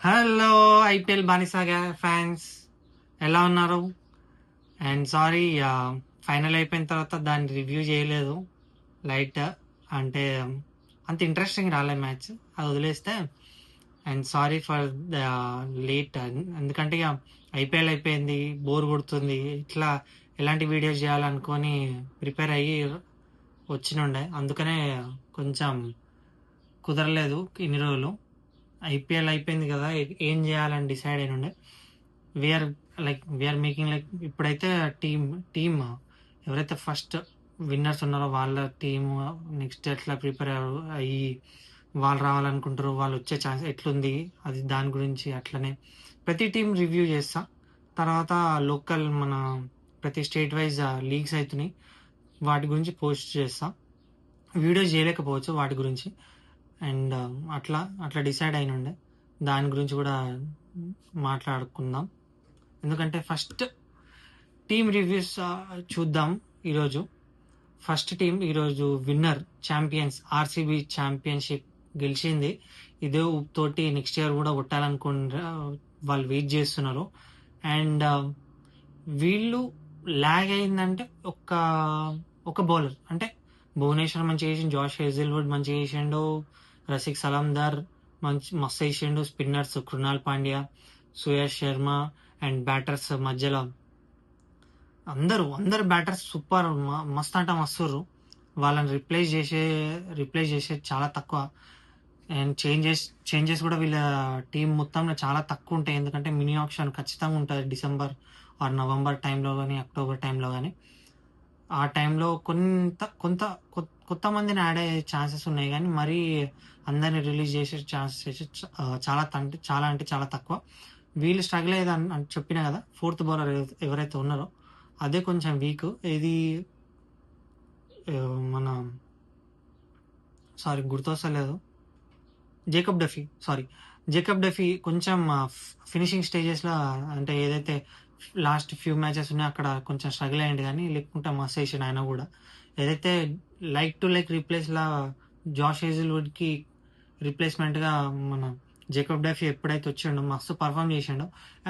Hello IPL బానిసాగా fans ఎలా ఉన్నారు? And sorry, final అయిపోయిన తర్వాత దాన్ని రివ్యూ చేయలేదు. లైట్ అంటే అంత ఇంట్రెస్టింగ్ రాలే మ్యాచ్, అది వదిలేస్తే. And sorry for the late, ఎందుకంటే ఇక ఐపీఎల్ అయిపోయింది, బోర్ కొడుతుంది, ఇట్లా ఎలాంటి వీడియోస్ చేయాలనుకొని ప్రిపేర్ అయ్యి వచ్చినుండే, అందుకనే కొంచెం కుదరలేదు ఇన్ని రోజులు. ఐపీఎల్ అయిపోయింది కదా, ఏం చేయాలని డిసైడ్ అయినుండే. వీఆర్ వీఆర్ మేకింగ్ ఇప్పుడైతే టీమ్ ఎవరైతే ఫస్ట్ విన్నర్స్ ఉన్నారో వాళ్ళ టీమ్ నెక్స్ట్ ఎట్లా ప్రిపేర్ అయ్యి వాళ్ళు రావాలనుకుంటారో, వాళ్ళు వచ్చే ఛాన్స్ ఎట్లుంది, అది దాని గురించి అట్లనే ప్రతి టీం రివ్యూ చేస్తా. తర్వాత లోకల్ మన ప్రతి స్టేట్ వైజ్ లీగ్స్ అవుతున్నాయి, వాటి గురించి పోస్ట్ చేస్తా. వీడియోస్ చేయలేకపోవచ్చు వాటి గురించి. అండ్ అట్లా అట్లా డిసైడ్ అయినుండే, దాని గురించి కూడా మాట్లాడుకుందాం. ఎందుకంటే ఫస్ట్ టీమ్ రివ్యూస్ చూద్దాం ఈరోజు. ఫస్ట్ టీం ఈరోజు విన్నర్ ఛాంపియన్స్ ఆర్సీబీ ఛాంపియన్షిప్ గెలిచింది. ఇదే తోటి నెక్స్ట్ ఇయర్ కూడా కొట్టాలనుకుంటే వాళ్ళు వెయిట్ చేస్తున్నారు. అండ్ వీళ్ళు లాగ్ అయిందంటే ఒక బౌలర్ అంటే భువనేశ్వర్ మంచిగా చేసిండు, జాష్ హేజిల్వుడ్ మంచిగా చేసిండు, రసిక్ సలాందార్ మస్తు వేసిండు, spinners Krunal Pandya, Suyash Sharma, and batters మధ్యలో అందరు బ్యాటర్స్ సూపర్, మస్త్ అంటే మస్తుర్రు. వాళ్ళని రిప్లేస్ చేసే చాలా తక్కువ. అండ్ చేంజెస్ కూడా వీళ్ళ టీం మొత్తంలో చాలా తక్కువ ఉంటాయి, ఎందుకంటే మినీ ఆప్షన్ ఖచ్చితంగా ఉంటుంది డిసెంబర్ ఆర్ నవంబర్ టైంలో కానీ అక్టోబర్ టైంలో కానీ. ఆ టైంలో కొత్త మందిని యాడ్ అయ్యే ఛాన్సెస్ ఉన్నాయి, కానీ మరీ అందరిని రిలీజ్ చేసే ఛాన్సెస్ చాలా అంటే చాలా తక్కువ. వీళ్ళు స్ట్రగుల్ అయ్యేది అని చెప్పినా కదా, ఫోర్త్ బౌలర్ ఎవరైతే ఉన్నారో అదే కొంచెం వీక్. ఇది మన గుర్తొస్తలేదు, జేకబ్ డఫీ కొంచెం ఫినిషింగ్ స్టేజెస్లో, అంటే ఏదైతే లాస్ట్ ఫ్యూ మ్యాచెస్ ఉన్నాయో అక్కడ కొంచెం స్ట్రగుల్ అయ్యింది, కానీ లేకుంటే మస్త్ వేసిండు ఆయన కూడా. ఏదైతే లైక్ రీప్లేస్లా జాష్ హేజిల్వుడ్కి రీప్లేస్మెంట్గా మన జేకబ్ డఫీ ఎప్పుడైతే వచ్చిండో మస్తు పర్ఫామ్ చేసిండో.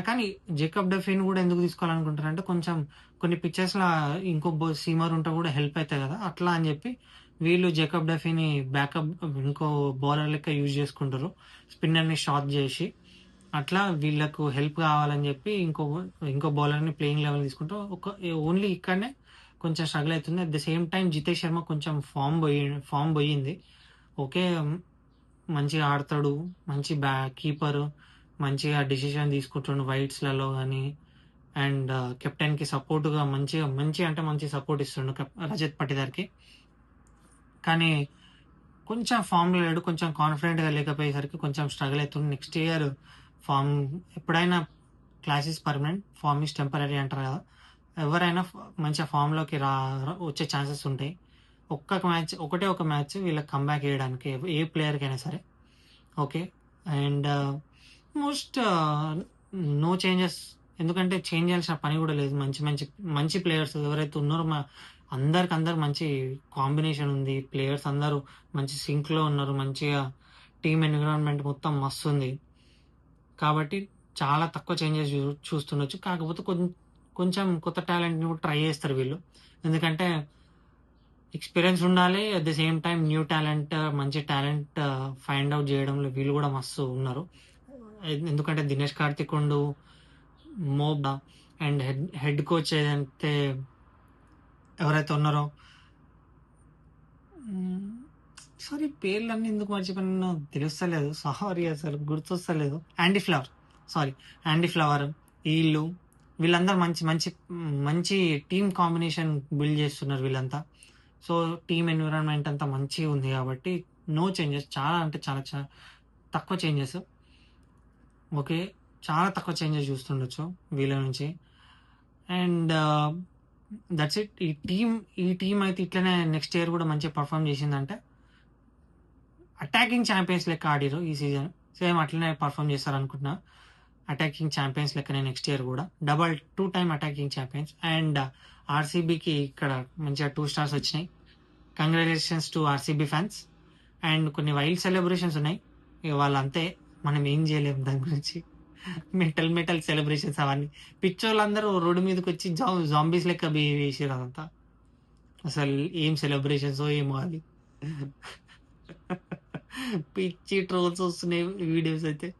కానీ జేకబ్ డఫీని కూడా ఎందుకు తీసుకోవాలనుకుంటారంటే కొంచెం కొన్ని పిక్చర్స్లో ఇంకో సీమర్ ఉంటే కూడా హెల్ప్ అవుతుంది కదా, అట్లా అని చెప్పి వీళ్ళు జేకబ్ డఫీని బ్యాకప్ ఇంకో బౌలర్ లెక్క యూజ్ చేసుకుంటారు, స్పిన్నర్ని షార్ట్ చేసి. అట్లా వీళ్ళకు హెల్ప్ కావాలని చెప్పి ఇంకో బౌలర్ని ప్లేయింగ్ లెవెల్ తీసుకుంటారు. ఓన్లీ ఇక్కడనే కొంచెం స్ట్రగుల్ అవుతుంది. At the same time Jitesh Sharma కొంచెం ఫామ్ పోయింది. ఓకే, మంచిగా ఆడతాడు, మంచి కీపరు, మంచిగా డిసిషన్ తీసుకుంటాడు వైట్స్లలో కానీ. అండ్ కెప్టెన్కి సపోర్టుగా మంచి సపోర్ట్ ఇస్తుండు రజత్ పటిదార్కి. కానీ కొంచెం ఫామ్లో లేడు, కొంచెం కాన్ఫిడెంట్గా లేకపోయేసరికి కొంచెం స్ట్రగుల్ అవుతుంది. నెక్స్ట్ ఇయర్ ఫామ్ ఎప్పుడైనా class is permanent, form is temporary అంటారు కదా, ఎవరైనా మంచిగా ఫామ్లోకి వచ్చే ఛాన్సెస్ ఉంటాయి. ఒకటే ఒక మ్యాచ్ వీళ్ళకి కంబ్యాక్ చేయడానికి ఏ ప్లేయర్కైనా సరే. Okay, and most no changes, ఎందుకంటే చేంజ్ చేయాల్సిన పని కూడా లేదు. మంచి ప్లేయర్స్ ఎవరైతే ఉన్నారో అందరు మంచి కాంబినేషన్ ఉంది, ప్లేయర్స్ అందరూ మంచి సింక్లో ఉన్నారు, మంచిగా టీమ్ ఎన్విరాన్మెంట్ మొత్తం మస్తు ఉంది. కాబట్టి చాలా తక్కువ చేంజెస్ చూస్తుండొచ్చు. కాకపోతే కొంచెం కొత్త టాలెంట్ని కూడా ట్రై చేస్తారు వీళ్ళు, ఎందుకంటే ఎక్స్పీరియన్స్ ఉండాలి, at the same time new talent, మంచి టాలెంట్ ఫైండ్ అవుట్ చేయడంలో వీళ్ళు కూడా మస్తు ఉన్నారు. ఎందుకంటే దినేష్ కార్తిక్ ఉండు, మోబా, అండ్ హెడ్ కోచ్ ఏదైతే ఎవరైతే ఉన్నారో, సారీ పేర్లన్నీ ఎందుకు మర్చిపోయినా తెలుస్తలేదు, సారీ అసలు గుర్తొస్తలేదు. యాండీ ఫ్లవర్, వీళ్ళందరూ మంచి టీమ్ కాంబినేషన్ బిల్డ్ చేస్తున్నారు వీళ్ళంతా. సో టీమ్ ఎన్విరాన్మెంట్ అంతా మంచిగా ఉంది కాబట్టి నో చేంజెస్, చాలా అంటే చాలా చాలా తక్కువ చేంజెస్. ఓకే, చాలా తక్కువ చేంజెస్ చూస్తుండొచ్చు వీళ్ళ నుంచి. And that's it. ఈ టీం అయితే ఇట్లనే నెక్స్ట్ ఇయర్ కూడా మంచిగా పర్ఫామ్ చేసిందంటే అటాకింగ్ ఛాంపియన్స్ లెక్క ఆడిరు ఈ సీజన్, సేమ్ అట్లనే పర్ఫామ్ చేస్తారు అనుకుంటున్నా. అటాకింగ్ ఛాంపియన్స్ లెక్కనే నెక్స్ట్ ఇయర్ కూడా 2 టైమ్ అటాకింగ్ ఛాంపియన్స్. అండ్ ఆర్సీబీకి ఇక్కడ మంచిగా 2 స్టార్స్ వచ్చినాయి. Congratulations to RCB fans. And కొన్ని వైల్డ్ సెలబ్రేషన్స్ ఉన్నాయి, ఇక వాళ్ళు అంతే, మనం ఏం చేయలేం దాని గురించి. మెటల్ సెలబ్రేషన్స్ అవన్నీ. పిచ్చోళ్ళందరూ రోడ్డు మీదకొచ్చి జాంబీస్ లెక్క బిహేవ్ చేసిర్రు అదంతా. అసలు ఏం సెలబ్రేషన్సో ఏమో అది. పిచ్చి ట్రోల్స్ వస్తున్నాయి వీడియోస్ అయితే.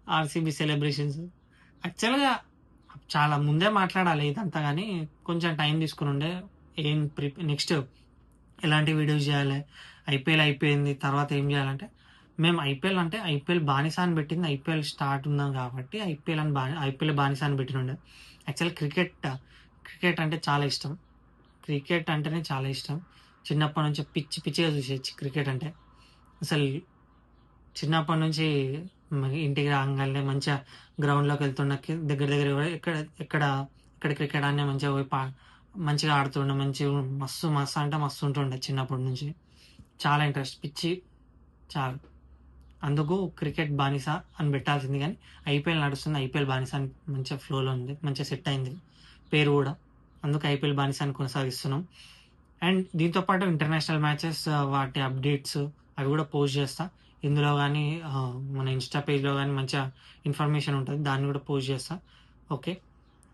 RCB celebrations. యాక్చువల్‌గా చాలా ముందే మాట్లాడాలి ఇదంతా గానీ, కొంచెం టైం తీసుకొనుండే. ఏం నెక్స్ట్ ఎలాంటి వీడియోస్ జేయాలి? ఐపీఎల్ అయిపోయింది. తర్వాత ఏం జేయాలంటే, మేము ఐపీఎల్ అంటే ఐపీఎల్ బానిస అని పెట్టింది ఐపీఎల్ స్టార్ట్ ఉన్నాం గాబట్టి ఐపీఎల్ బానిస అని పెట్టినుండే. యాక్చువల్ క్రికెట్ అంటే చాలా ఇష్టం. క్రికెట్ అంటేనే చాలా ఇష్టం. చిన్నప్పటి నుంచి పిచ్చిగా చూసేది క్రికెట్ అంటే. అసలు చిన్నప్పటి నుంచి ఇంటికి రాంగాల్నే మంచిగా గ్రౌండ్‌లోకెళ్తుండే. దగ్గర దగ్గర ఎక్కడ ఎక్కడ ఎక్కడ క్రికెట్ ఆడినా మంచిగా పోయి మంచిగా ఆడుతుండే. మస్తు అంటే మస్తు ఉంటుండే చిన్నప్పటి నుంచి. చాలా ఇంట్రెస్ట్ చాలు. అందుకు క్రికెట్ బానిస అని పెట్టాల్సింది గానీ, ఐపీఎల్ నడుస్తుంది. ఐపీఎల్ బానిస అని మంచిగా ఫ్లోలో ఉంది. మంచిగా సెట్ అయింది పేరు గూడా. అందుకు ఐపీఎల్ బానిస అని కొనసాగిస్తున్నాం. అండ్ దీంతో పాటు ఇంటర్నేషనల్ మ్యాచెస్ వాటి అప్డేట్స్ అవి గూడా పోస్ట్ చేస్తా. ఇందులో గానీ మన ఇన్‌స్టా పేజ్‌లో గానీ మంచిగా ఇన్ఫర్మేషన్ ఉంటది. దాన్ని గూడా పోస్ట్ చేస్తా. ఓకే.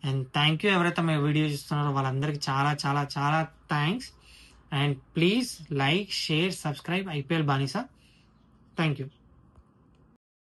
అండ్ థ్యాంక్ యూ ఎవరైతే మా వీడియో చూస్తున్నారో వాళ్ళందరికీ చాలా చాలా చాలా thanks. And please like, share, subscribe IPL బానిస. Thank you.